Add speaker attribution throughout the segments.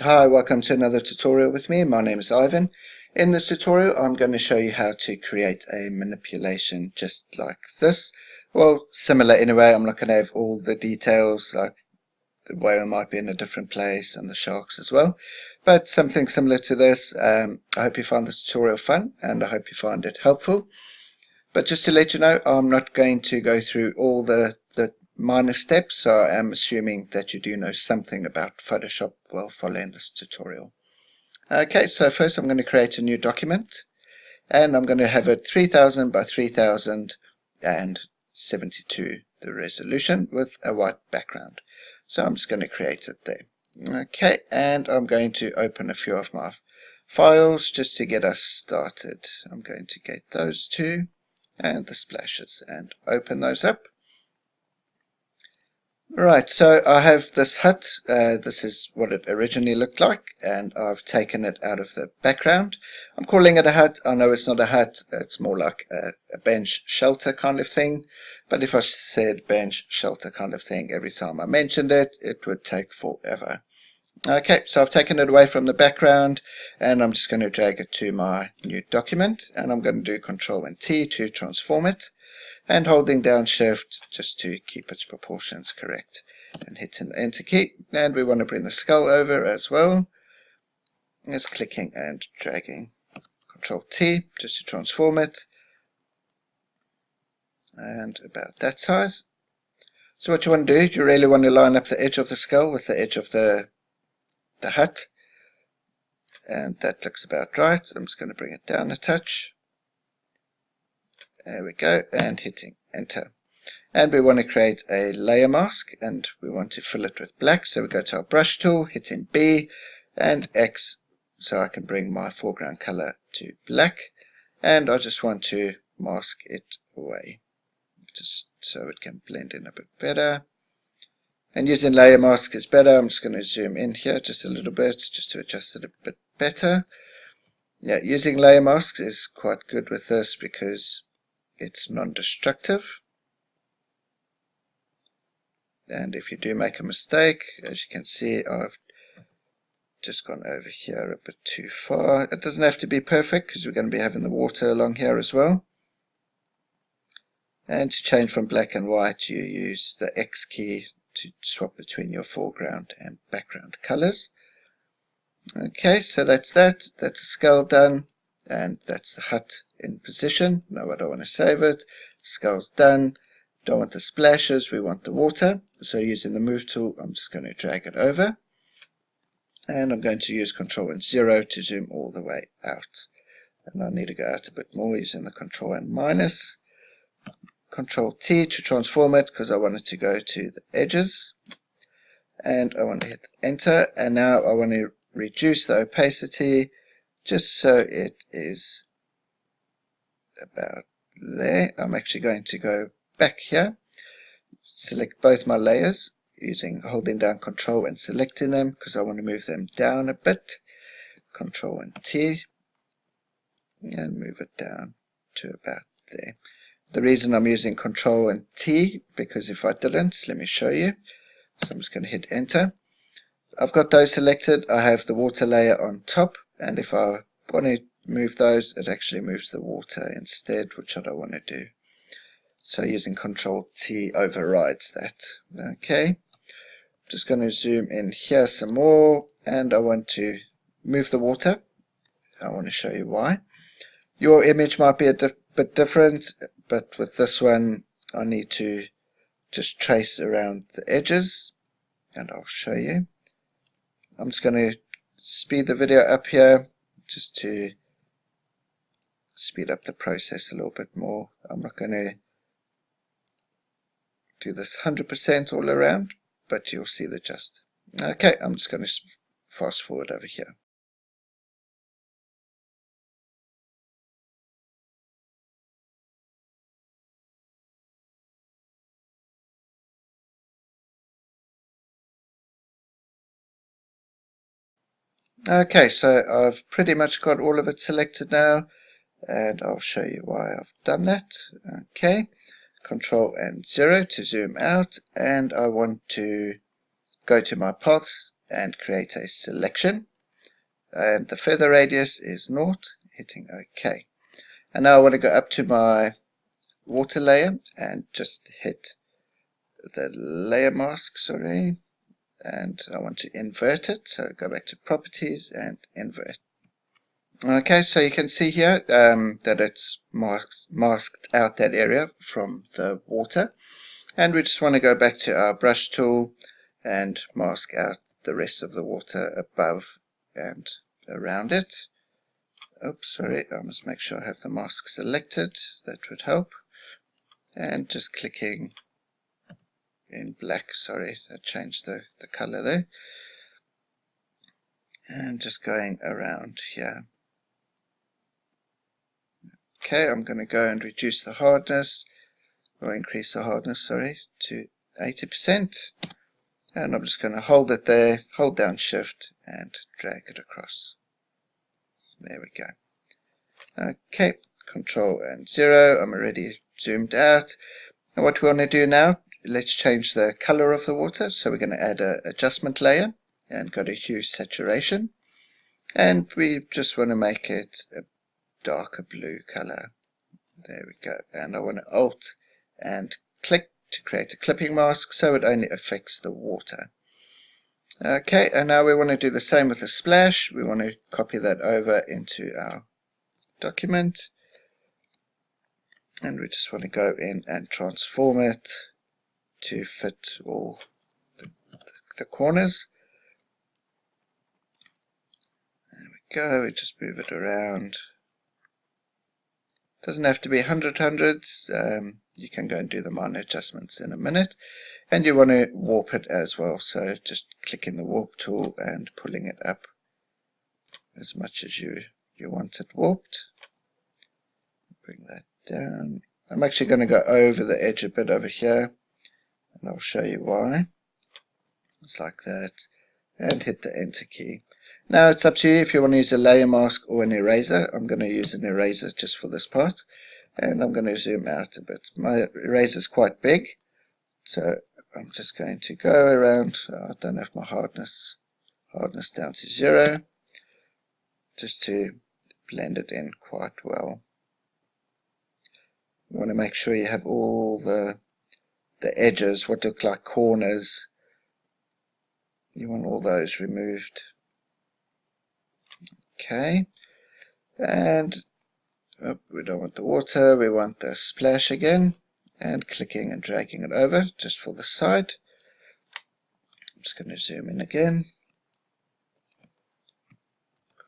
Speaker 1: Hi, welcome to another tutorial with me. My name is Ivan. In this tutorial I'm going to show you how to create a manipulation just like this. Well, similar anyway. I'm not going to have all the details, like the whale might be in a different place and the sharks as well, but something similar to this. I hope you find this tutorial fun and I hope you find it helpful. But just to let you know, I'm not going to go through all the minor steps, so I am assuming that you do know something about Photoshop while following this tutorial. Okay, so first I'm going to create a new document, and I'm going to have it 3000 by 3072, the resolution, with a white background. So I'm just going to create it there. Okay, and I'm going to open a few of my files just to get us started. I'm going to get those two and the splashes and open those up. Right, so I have this hut. This is what it originally looked like, and I've taken it out of the background. I'm calling it a hut. I know it's not a hut, it's more like a bench shelter kind of thing. But if I said bench shelter kind of thing every time I mentioned it, it would take forever. Okay, so I've taken it away from the background and I'm just going to drag it to my new document, and I'm going to do Control and T to transform it, and holding down Shift just to keep its proportions correct, and hitting the Enter key. And we want to bring the skull over as well. Just clicking and dragging. Control T just to transform it, and about that size. So what you want to do, you really want to line up the edge of the skull with the edge of the hut, and that looks about right. I'm just going to bring it down a touch. There we go, and hitting Enter. And we want to create a layer mask, and we want to fill it with black. So we go to our brush tool, hitting B and X, so I can bring my foreground color to black. And I just want to mask it away, just so it can blend in a bit better. And using layer mask is better. I'm just going to zoom in here just a little bit, just to adjust it a bit better. Yeah, using layer masks is quite good with this because it's non-destructive. And if you do make a mistake, as you can see, I've just gone over here a bit too far. It doesn't have to be perfect because we're going to be having the water along here as well. And to change from black and white, you use the X key to swap between your foreground and background colors. Okay, so that's that. That's a skull done, and that's the hut in position. Now I don't want to save it. Skull's done. Don't want the splashes, we want the water. So using the move tool, I'm just going to drag it over. And I'm going to use Control and 0 to zoom all the way out. And I need to go out a bit more using the Control and minus. Control T to transform it because I want it to go to the edges. And I want to hit Enter. And now I want to reduce the opacity just so it is about there. I'm actually going to go back here, select both my layers using holding down Control and selecting them because I want to move them down a bit. Control and T and move it down to about there. The reason I'm using Control and T, because if I didn't, let me show you. So I'm just going to hit Enter. I've got those selected. I have the water layer on top, and if I want to move those, it actually moves the water instead, which I don't want to do. So using Control T overrides that. Okay, just going to zoom in here some more, and I want to move the water. I want to show you why. Your image might be a bit different, but with this one I need to just trace around the edges, and I'll show you. I'm just going to speed the video up here just to speed up the process a little bit more. I'm not going to do this 100% all around, but you'll see the gist. Okay, I'm just going to fast forward over here. Okay, so I've pretty much got all of it selected now, and I'll show you why I've done that. Okay, Control and 0 to zoom out, and I want to go to my paths and create a selection. And the feather radius is 0, hitting OK. And now I want to go up to my water layer and just hit the layer mask, and I want to invert it, so go back to properties and invert. Okay, so you can see here that it's masked out that area from the water, and we just want to go back to our brush tool and mask out the rest of the water above and around it. Oops, sorry, I must make sure I have the mask selected, that would help. And just clicking in black, sorry, I changed the color there. And just going around here. Okay, I'm going to go and reduce the hardness, or increase the hardness, sorry, to 80%. And I'm just going to hold it there, hold down shift and drag it across. There we go. Okay, control and 0, I'm already zoomed out. And what we want to do now, let's change the color of the water. So we're going to add an adjustment layer and go to hue saturation. And we just want to make it a darker blue color. There we go. And I want to Alt and click to create a clipping mask so it only affects the water. Okay, and now we want to do the same with the splash. We want to copy that over into our document. And we just want to go in and transform it to fit all the corners. There we go, we just move it around. Doesn't have to be hundreds. You can go and do the minor adjustments in a minute. And you want to warp it as well, so just clicking the warp tool and pulling it up as much as you want it warped. Bring that down. I'm actually going to go over the edge a bit over here, and I'll show you why. It's like that, and hit the enter key. Now it's up to you if you want to use a layer mask or an eraser. I'm going to use an eraser just for this part, and I'm going to zoom out a bit. My eraser is quite big, so I'm just going to go around. I don't have my hardness down to 0, just to blend it in quite well. You want to make sure you have all the edges, what look like corners, you want all those removed. Okay, and we don't want the water, we want the splash again, and clicking and dragging it over just for the side. I'm just going to zoom in again,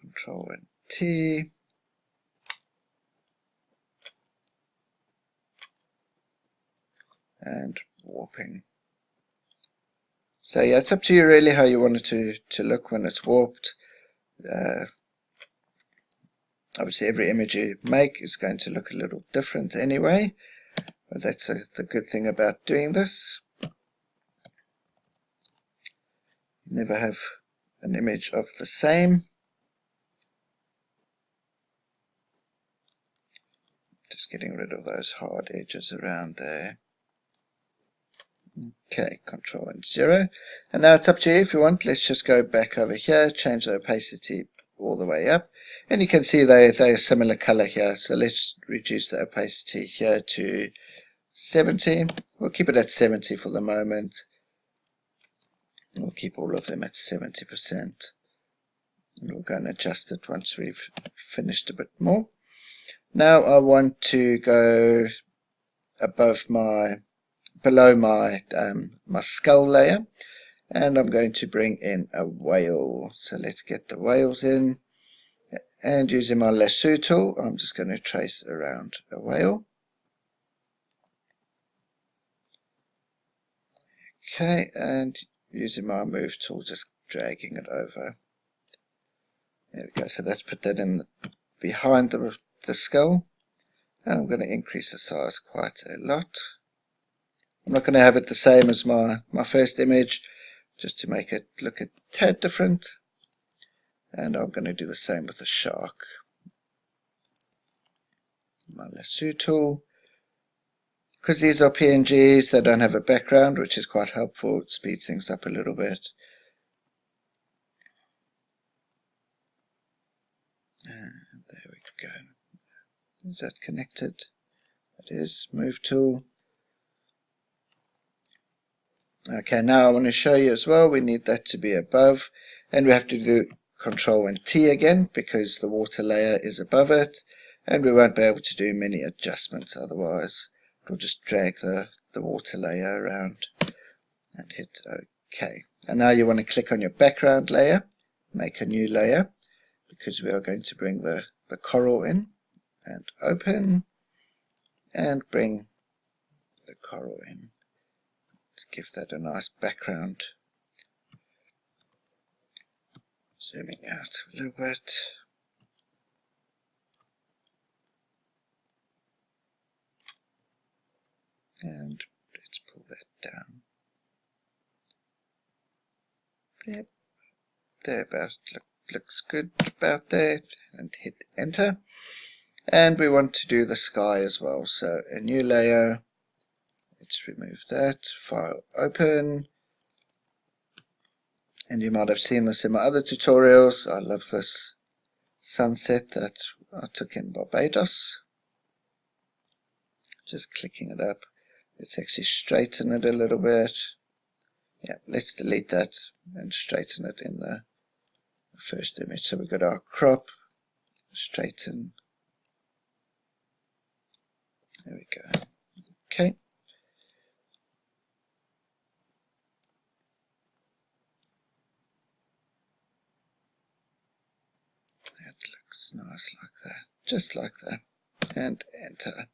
Speaker 1: Control and T, and warping. So yeah, it's up to you really how you want it to look when it's warped. Obviously every image you make is going to look a little different anyway, but that's the good thing about doing this. You never have an image of the same. Just getting rid of those hard edges around there. Okay, Control and 0. And now it's up to you if you want. Let's just go back over here, change the opacity all the way up. And you can see they're a similar color here. So let's reduce the opacity here to 70. We'll keep it at 70 for the moment. We'll keep all of them at 70%. And we'll go and adjust it once we've finished a bit more. Now I want to go below my skull layer, and I'm going to bring in a whale. So let's get the whales in, and using my lasso tool I'm just going to trace around a whale. Okay, and using my move tool just dragging it over. There we go, so let's put that in behind the skull, and I'm going to increase the size quite a lot. I'm not going to have it the same as my first image, just to make it look a tad different. And I'm going to do the same with the shark. My lasso tool. Because these are PNGs, they don't have a background, which is quite helpful. It speeds things up a little bit. There we go. Is that connected? It is. Move tool. Okay, now I want to show you as well, we need that to be above, and we have to do Control and T again because the water layer is above it, and we won't be able to do many adjustments otherwise. We'll just drag the water layer around and hit OK. And now you want to click on your background layer, make a new layer, because we are going to bring the coral in, and open, and bring the coral in. To give that a nice background. Zooming out a little bit. And let's pull that down. Yep, there about looks good about there. And hit enter. And we want to do the sky as well. So a new layer. Let's remove that. File open. And you might have seen this in my other tutorials. I love this sunset that I took in Barbados. Just clicking it up. Let's actually straighten it a little bit. Yeah, let's delete that and straighten it in the first image. So we've got our crop, straighten. There we go. Okay. That looks nice like that. Just like that. And enter.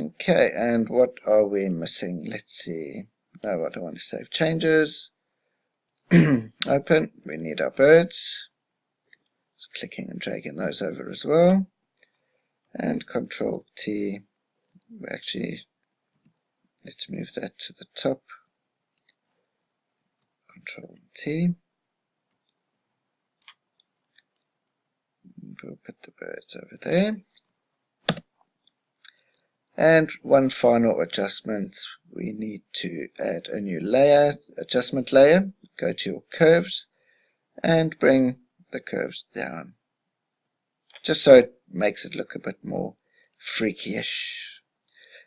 Speaker 1: Okay, and what are we missing? Let's see. No, I don't want to save changes. Open. We need our birds. Just clicking and dragging those over as well. And Control T. We actually, let's move that to the top. Control T. We'll put the birds over there. And one final adjustment. We need to add a new layer, adjustment layer. Go to your curves and bring the curves down. Just so it makes it look a bit more freaky-ish.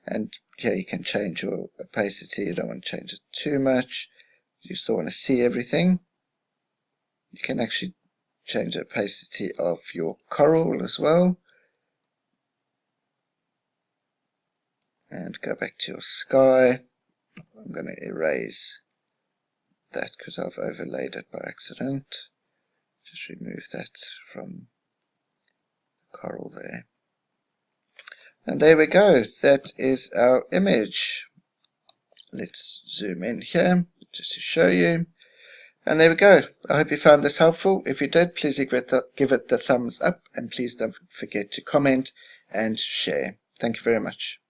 Speaker 1: And here you can change your opacity. You don't want to change it too much. You still want to see everything. You can actually change the opacity of your coral as well. And go back to your sky. I'm going to erase that because I've overlaid it by accident. Just remove that from the coral there. And there we go. That is our image. Let's zoom in here just to show you. And there we go. I hope you found this helpful. If you did, please give it the thumbs up, and please don't forget to comment and share. Thank you very much.